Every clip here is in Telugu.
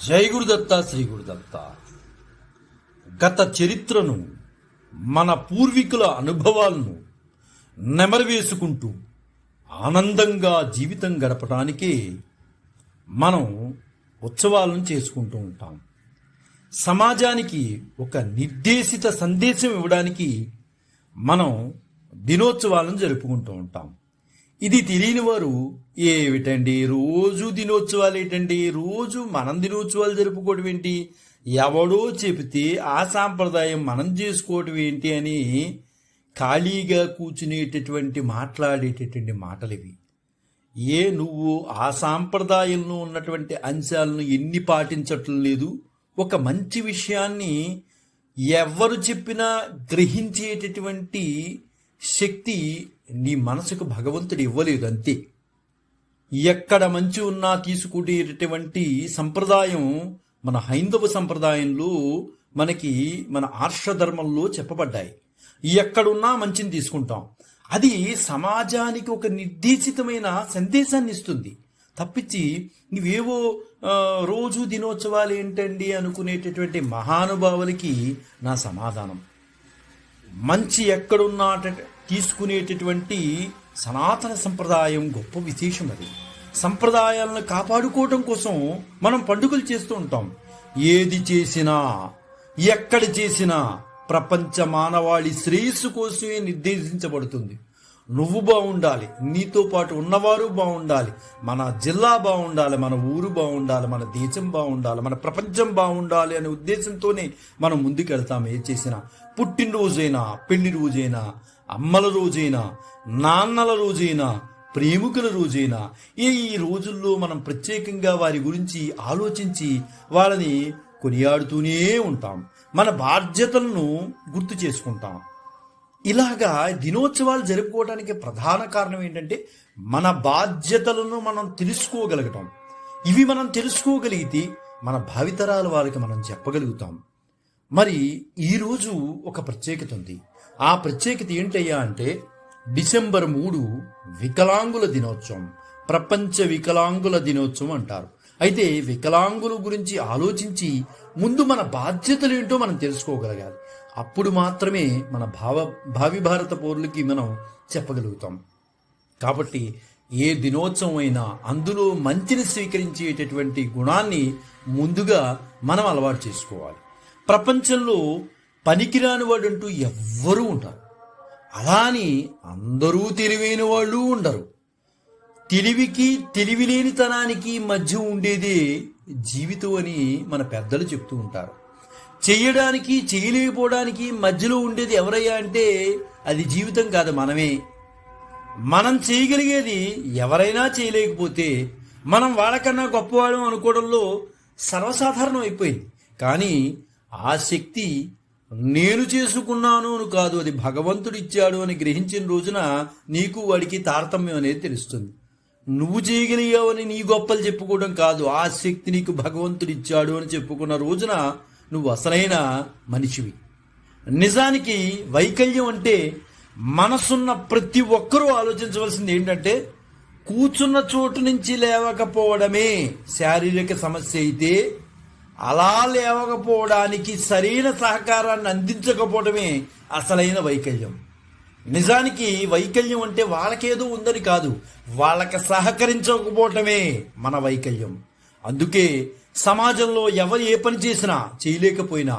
జై గురుదత్త శ్రీ గురుదత్త. గత చరిత్రను, మన పూర్వీకుల అనుభవాలను నెమరవేసుకుంటూ ఆనందంగా జీవితం గడపడానికే మనం ఉత్సవాలను చేసుకుంటూ ఉంటాం. సమాజానికి ఒక నిర్దేశిత సందేశం ఇవ్వడానికి మనం దినోత్సవాలను జరుపుకుంటూ ఉంటాం. ఇది తెలియని వారు ఏమిటండి రోజు దినోత్సవాలు ఏంటండి, రోజు మనం దినోత్సవాలు జరుపుకోవడం ఏంటి, ఎవడో చెబితే ఆ సాంప్రదాయం మనం చేసుకోవడం ఏంటి అని ఖాళీగా కూర్చునేటటువంటి మాట్లాడేటటువంటి మాటలు ఇవి. నువ్వు ఆ సాంప్రదాయంలో ఉన్నటువంటి అంశాలను ఎన్ని పాటించటం లేదు, ఒక మంచి విషయాన్ని ఎవరు చెప్పినా గ్రహించేటటువంటి శక్తి నీ మనసుకు భగవంతుడు ఇవ్వలేదు, అంతే. ఎక్కడ మంచి ఉన్నా తీసుకునేటటువంటి సంప్రదాయం మన హైందవ సంప్రదాయంలో మనకి మన ఆర్షధర్మంలో చెప్పబడ్డాయి. ఎక్కడున్నా మంచిని తీసుకుంటాం. అది సమాజానికి ఒక నిర్దేశితమైన సందేశాన్ని ఇస్తుంది. తప్పించి నువ్వేవో రోజు దినోత్సవాలు ఏంటండి అనుకునేటటువంటి మహానుభావులకి నా సమాధానం, మంచి ఎక్కడున్నా తీసుకునేటటువంటి సనాతన సంప్రదాయం గొప్ప విశేషం. అది సంప్రదాయాలను కాపాడుకోవటం కోసం మనం పండుగలు చేస్తూ ఉంటాం. ఏది చేసినా ఎక్కడ చేసినా ప్రపంచ మానవాళి శ్రేయస్సు కోసమే నిర్దేశించబడుతుంది. నువ్వు బాగుండాలి, నీతో పాటు ఉన్నవారు బాగుండాలి, మన జిల్లా బాగుండాలి, మన ఊరు బాగుండాలి, మన దేశం బాగుండాలి, మన ప్రపంచం బాగుండాలి అనే ఉద్దేశంతోనే మనం ముందుకెళ్తాం. ఏ చేసినా, పుట్టినరోజైనా, పెళ్లి రోజైనా, అమ్మల రోజైనా, నాన్నల రోజైనా, ప్రేమికుల రోజైనా, ఈ రోజుల్లో మనం ప్రత్యేకంగా వారి గురించి ఆలోచించి వాళ్ళని కొనియాడుతూనే ఉంటాం. మన బాధ్యతలను గుర్తు చేసుకుంటాం. ఇలాగా దినోత్సవాలు జరుపుకోవడానికి ప్రధాన కారణం ఏంటంటే మన బాధ్యతలను మనం తెలుసుకోగలగటం. ఇవి మనం తెలుసుకోగలిగితే మన భావితరాల వారికి మనం చెప్పగలుగుతాం. మరి ఈరోజు ఒక ప్రత్యేకత ఉంది. ఆ ప్రత్యేకత ఏంటయ్యా అంటే డిసెంబర్ 3 వికలాంగుల దినోత్సవం, ప్రపంచ వికలాంగుల దినోత్సవం అంటారు. అయితే వికలాంగుల గురించి ఆలోచించి ముందు మన బాధ్యతలు ఏంటో మనం తెలుసుకోగలగాలి. అప్పుడు మాత్రమే మన భావి భారత పౌరులకి మనం చెప్పగలుగుతాం. కాబట్టి ఏ దినోత్సవం అయినా అందులో మంచిని స్వీకరించేటటువంటి గుణాన్ని ముందుగా మనం అలవాటు చేసుకోవాలి. ప్రపంచంలో పనికిరాని వాడు అంటూ ఎవ్వరూ ఉంటారు. అలా అని అందరూ తెలివైన వాళ్ళు ఉండరు. తెలివికి తెలివిలేనితనానికి మధ్య ఉండేదే జీవితం అని మన పెద్దలు చెప్తూ ఉంటారు. చేయడానికి చేయలేకపోవడానికి మధ్యలో ఉండేది ఎవరయ్యా అంటే అది జీవితం కాదు, మనమే. మనం చేయగలిగేది ఎవరైనా చేయలేకపోతే మనం వాళ్ళకన్నా గొప్పవాళ్ళం అనుకోవడంలో సర్వసాధారణం అయిపోయింది. కానీ ఆ శక్తి నేను చేసుకున్నాను అని కాదు, అది భగవంతుడు ఇచ్చాడు అని గ్రహించిన రోజున నీకు వాడికి తారతమ్యం అనేది తెలుస్తుంది. నువ్వు చేయగలిగావని నీ గొప్పలు చెప్పుకోవడం కాదు, ఆ శక్తి నీకు భగవంతుడు ఇచ్చాడు అని చెప్పుకున్న రోజున నువ్వు అసలైన మనిషివి. నిజానికి వైకల్యం అంటే మనసున్న ప్రతి ఒక్కరూ ఆలోచించవలసింది ఏంటంటే కూర్చున్న చోటు నుంచి లేవకపోవడమే శారీరక సమస్య అయితే, అలా లేవకపోవడానికి సరైన సహకారాన్ని అందించకపోవడమే అసలైన వైకల్యం. నిజానికి వైకల్యం అంటే వాళ్ళకేదో ఉందని కాదు, వాళ్ళకి సహకరించకపోవటమే మన వైకల్యం. అందుకే సమాజంలో ఎవరు ఏ పని చేసినా చేయలేకపోయినా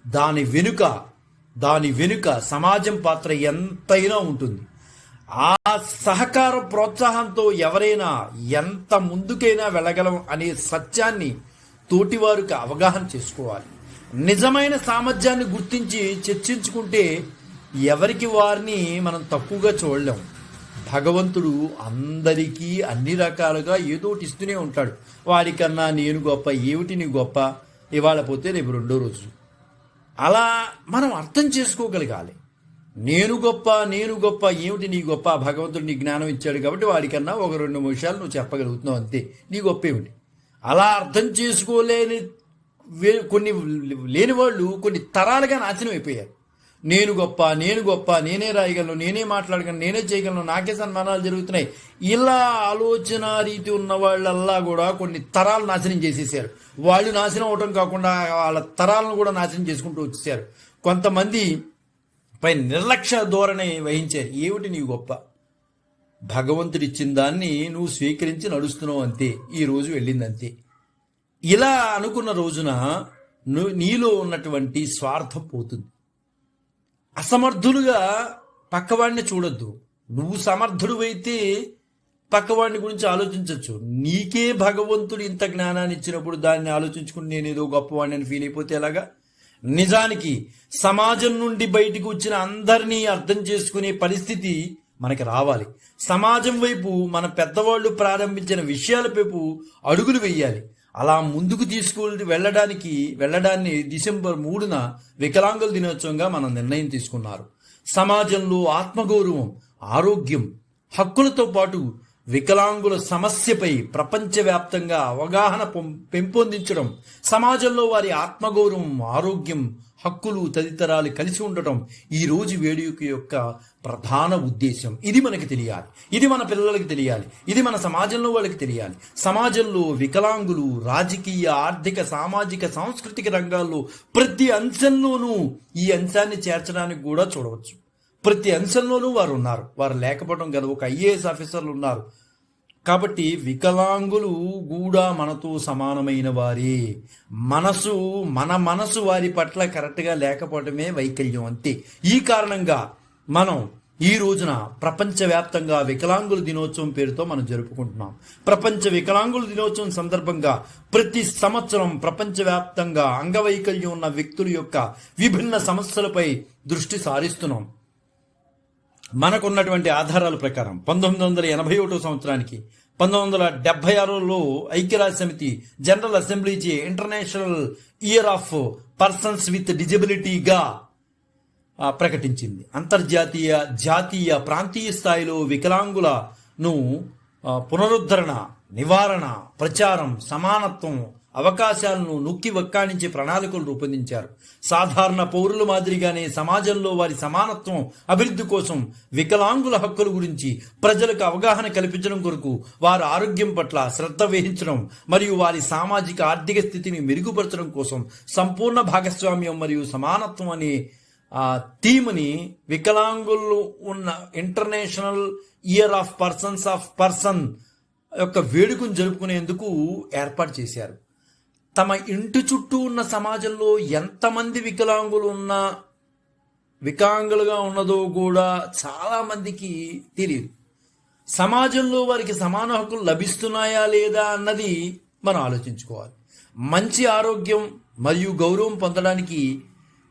దాని వెనుక సమాజం పాత్ర ఎంతైనా ఉంటుంది. ఆ సహకార ప్రోత్సాహంతో ఎవరైనా ఎంత ముందుకైనా వెళ్ళగలం అనే సత్యాన్ని తోటివారికి అవగాహన చేసుకోవాలి. నిజమైన సామర్థ్యాన్ని గుర్తించి చర్చించుకుంటే ఎవరికి వారిని మనం తక్కువగా చూడలేం. భగవంతుడు అందరికీ అన్ని రకాలుగా ఏదోటి ఇస్తూనే ఉంటాడు. వాడికన్నా నేను గొప్ప, ఏమిటి నీ గొప్ప, ఇవాళ పోతే రేపు రెండో రోజు. అలా మనం అర్థం చేసుకోగలగాలి. నేను గొప్ప, ఏమిటి నీ గొప్ప, భగవంతుడు నీ జ్ఞానం ఇచ్చాడు కాబట్టి వాడికన్నా ఒక 2 నిమిషాలు నువ్వు చెప్పగలుగుతున్నావు, అంతే. నీ గొప్ప ఏమిటి? అలా అర్థం చేసుకోలేని కొన్ని లేని వాళ్ళు కొన్ని తరాలుగా నాశనం అయిపోయారు. నేను గొప్ప, నేను గొప్ప, నేనే రాయగలను, నేనే మాట్లాడగలను, నేనే చేయగలను, నాకే సన్మానాలు జరుగుతున్నాయి, ఇలా ఆలోచన రీతి ఉన్న వాళ్ళల్లా కూడా కొన్ని తరాలు నాశనం చేసేసారు. వాళ్ళు నాశనం అవటం కాకుండా వాళ్ళ తరాలను కూడా నాశనం చేసుకుంటూ వచ్చేసారు. కొంతమంది పై నిర్లక్ష్య ధోరణి వహించారు. ఏమిటి నీవు గొప్ప? భగవంతుడిచ్చిన దాన్ని నువ్వు స్వీకరించి నడుస్తున్నావు అంతే, ఈ రోజు వెళ్ళింది అంతే. ఇలా అనుకున్న రోజున నీలో ఉన్నటువంటి స్వార్థం పోతుంది. అసమర్థులుగా పక్కవాడిని చూడొద్దు. నువ్వు సమర్థుడువైతే పక్కవాడిని గురించి ఆలోచించవచ్చు. నీకే భగవంతుడు ఇంత జ్ఞానాన్ని ఇచ్చినప్పుడు దాన్ని ఆలోచించుకుని నేనేదో గొప్పవాడిని అని ఫీల్ అయిపోతే ఎలాగా? నిజానికి సమాజం నుండి బయటికి వచ్చిన అందరినీ అర్థం చేసుకునే పరిస్థితి మనకి రావాలి. సమాజం వైపు మన పెద్దవాళ్ళు ప్రారంభించిన విషయాల వైపు అడుగులు వేయాలి. అలా ముందుకు వెళ్ళడాన్ని డిసెంబర్ 3న వికలాంగుల దినోత్సవంగా మనం నిర్ణయం తీసుకున్నారు. సమాజంలో ఆత్మగౌరవం, ఆరోగ్యం, హక్కులతో పాటు వికలాంగుల సమస్యపై ప్రపంచవ్యాప్తంగా అవగాహన పెంపొందించడం, సమాజంలో వారి ఆత్మగౌరవం, ఆరోగ్యం, హక్కులు తదితరాలు కలిసి ఉండటం ఈ రోజు వేడుక యొక్క ప్రధాన ఉద్దేశం. ఇది మనకి తెలియాలి, ఇది మన పిల్లలకి తెలియాలి, ఇది మన సమాజంలో వాళ్ళకి తెలియాలి. సమాజంలో వికలాంగులు రాజకీయ, ఆర్థిక, సామాజిక, సాంస్కృతిక రంగాల్లో ప్రతి అంశంలోనూ ఈ అంశాన్ని చేర్చడానికి కూడా చూడవచ్చు. ప్రతి అంశంలోనూ వారు ఉన్నారు. వారు లేకపోవడం కదా, ఒక IAS ఆఫీసర్లు ఉన్నారు. కాబట్టి వికలాంగులు కూడా మనతో సమానమైన వారే. మన మనసు వారి పట్ల కరెక్ట్గా లేకపోవడమే వైకల్యం అంతే. ఈ కారణంగా మనం ఈ రోజున ప్రపంచవ్యాప్తంగా వికలాంగుల దినోత్సవం పేరుతో మనం జరుపుకుంటున్నాం. ప్రపంచ వికలాంగుల దినోత్సవం సందర్భంగా ప్రతి సంవత్సరం ప్రపంచవ్యాప్తంగా అంగవైకల్యం ఉన్న వ్యక్తుల యొక్క విభిన్న సమస్యలపై దృష్టి సారిస్తున్నాం. మనకున్నటువంటి ఆధారాల ప్రకారం 1981 సంవత్సరానికి 1976లో ఐక్యరాజ్య సమితి జనరల్ అసెంబ్లీచే international year of persons with డిజబిలిటీగా ప్రకటించింది. అంతర్జాతీయ, జాతీయ, ప్రాంతీయ స్థాయిలో వికలాంగులను పునరుద్ధరణ, నివారణ, ప్రచారం, సమానత్వం, అవకాశాలను నొక్కి వక్కాణించే ప్రణాళికలు రూపొందించారు. సాధారణ పౌరుల మాదిరిగానే సమాజంలో వారి సమానత్వం, అభివృద్ధి కోసం వికలాంగుల హక్కుల గురించి ప్రజలకు అవగాహన కల్పించడం కొరకు వారి ఆరోగ్యం పట్ల శ్రద్ధ వహించడం మరియు వారి సామాజిక ఆర్థిక స్థితిని మెరుగుపరచడం కోసం సంపూర్ణ భాగస్వామ్యం మరియు సమానత్వం అనే థీమ్ని వికలాంగులు ఉన్న ఇంటర్నేషనల్ ఇయర్ ఆఫ్ పర్సన్ యొక్క వేడుకను జరుపుకునేందుకు ఏర్పాటు చేశారు. తమ ఇంటి చుట్టూ ఉన్న సమాజంలో ఎంతమంది వికలాంగులుగా ఉన్నదో కూడా చాలామందికి తెలియదు. సమాజంలో వారికి సమాన హక్కులు లభిస్తున్నాయా లేదా అన్నది మనం ఆలోచించుకోవాలి. మంచి ఆరోగ్యం మరియు గౌరవం పొందడానికి,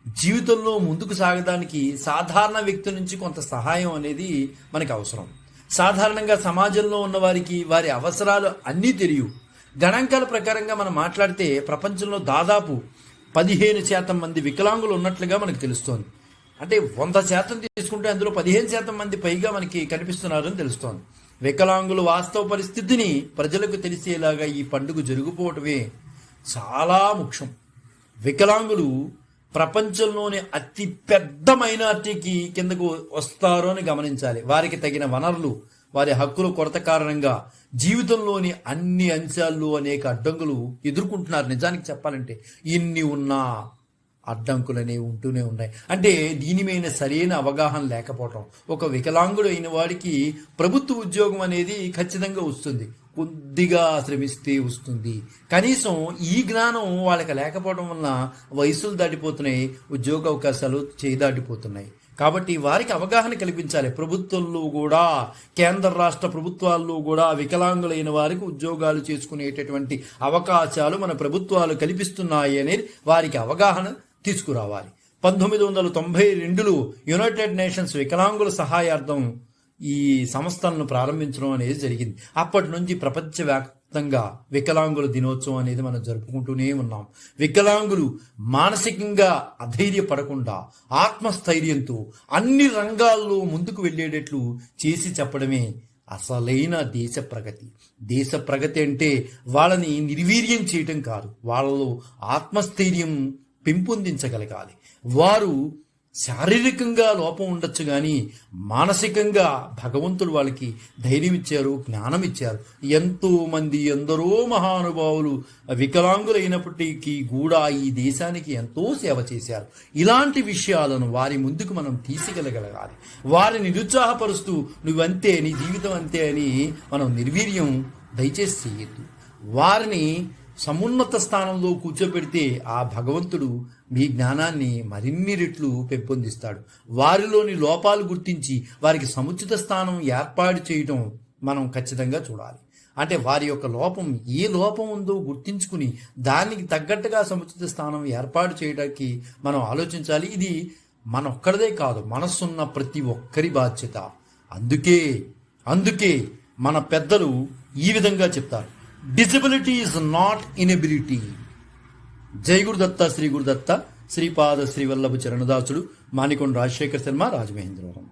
జీవితంలో ముందుకు సాగడానికి సాధారణ వ్యక్తి నుంచి కొంత సహాయం అనేది మనకు అవసరం. సాధారణంగా సమాజంలో ఉన్న వారికి వారి అవసరాలు అన్నీ తెలియవు. గణాంకాల ప్రకారంగా మనం మాట్లాడితే ప్రపంచంలో దాదాపు 15% మంది వికలాంగులు ఉన్నట్లుగా మనకు తెలుస్తోంది. అంటే 100% తీసుకుంటే అందులో 15% మంది పైగా మనకి కనిపిస్తున్నారని తెలుస్తోంది. వికలాంగుల వాస్తవ పరిస్థితిని ప్రజలకు తెలిసేలాగా ఈ పండుగ జరుగుపోవటమే చాలా ముఖ్యం. వికలాంగులు ప్రపంచంలోని అతి పెద్ద మైనార్టీకి కిందకు వస్తారో అని గమనించాలి. వారికి తగిన వనరులు, వారి హక్కుల కొరత కారణంగా జీవితంలోని అన్ని అంశాల్లో అనేక అడ్డంకులు ఎదుర్కొంటున్నారు. నిజానికి చెప్పాలంటే ఇన్ని ఉన్నా అడ్డంకులు అనేవి ఉంటూనే ఉన్నాయి. అంటే దీని మీద సరైన అవగాహన లేకపోవటం. ఒక వికలాంగుడు అయిన వాడికి ప్రభుత్వ ఉద్యోగం అనేది ఖచ్చితంగా వస్తుంది, కొద్దిగా శ్రమిస్తే వస్తుంది. కనీసం ఈ జ్ఞానం వాళ్ళకి లేకపోవడం వలన వయసులు దాటిపోతున్నాయి, ఉద్యోగ అవకాశాలు చేదాటిపోతున్నాయి. కాబట్టి వారికి అవగాహన కల్పించాలి. ప్రభుత్వంలో కూడా, కేంద్ర రాష్ట్ర ప్రభుత్వాల్లో కూడా వికలాంగులైన వారికి ఉద్యోగాలు చేసుకునేటటువంటి అవకాశాలు మన ప్రభుత్వాలు కల్పిస్తున్నాయి అనేది వారికి అవగాహన తీసుకురావాలి. 1992లో యునైటెడ్ నేషన్స్ వికలాంగుల సహాయార్థం ఈ సంస్థలను ప్రారంభించడం అనేది జరిగింది. అప్పటి నుంచి ప్రపంచవ్యాప్తంగా వికలాంగుల దినోత్సవం అనేది మనం జరుపుకుంటూనే ఉన్నాం. వికలాంగులు మానసికంగా అధైర్యపడకుండా ఆత్మస్థైర్యంతో అన్ని రంగాల్లో ముందుకు వెళ్ళేటట్లు చేసి చెప్పడమే అసలైన దేశ ప్రగతి. దేశ ప్రగతి అంటే వాళ్ళని నిర్వీర్యం చేయటం కాదు, వాళ్ళలో ఆత్మస్థైర్యం పెంపొందించగలగాలి. వారు శారీరకంగా లోపం ఉండొచ్చు కానీ మానసికంగా భగవంతుడు వాళ్ళకి ధైర్యం ఇచ్చారు, జ్ఞానం ఇచ్చారు. ఎందరో మహానుభావులు వికలాంగులైనప్పటికీ కూడా ఈ దేశానికి ఎంతో సేవ చేశారు. ఇలాంటి విషయాలను వారి ముందుకు మనం తీసుకెళ్ళగలగాలి. వారిని నిరుత్సాహపరుస్తూ నువ్వంతే, నీ జీవితం అంతే అని మనం నిర్వీర్యం దయచేసి చేయొద్దు. వారిని సమున్నత స్థానంలో కూర్చోబెడితే ఆ భగవంతుడు మీ జ్ఞానాన్ని మరిన్ని రెట్లు పెంపొందిస్తాడు. వారిలోని లోపాలు గుర్తించి వారికి సముచిత స్థానం ఏర్పాటు చేయడం మనం ఖచ్చితంగా చూడాలి. అంటే వారి యొక్క లోపం ఏ లోపం ఉందో గుర్తించుకుని దానికి తగ్గట్టుగా సముచిత స్థానం ఏర్పాటు చేయడానికి మనం ఆలోచించాలి. ఇది మన ఒక్కరిదే కాదు, మనస్సున్న ప్రతి ఒక్కరి బాధ్యత. అందుకే మన పెద్దలు ఈ విధంగా చెప్తారు, డిజబిలిటీ ఈజ్ నాట్ ఇనబిలిటీ. జై గురుదత్త, శ్రీ గురుదత్త, శ్రీపాద శ్రీవల్లభ చరణదాసుడు, మానికొండ రాజశేఖర శర్మ, రాజమహేంద్రవరం.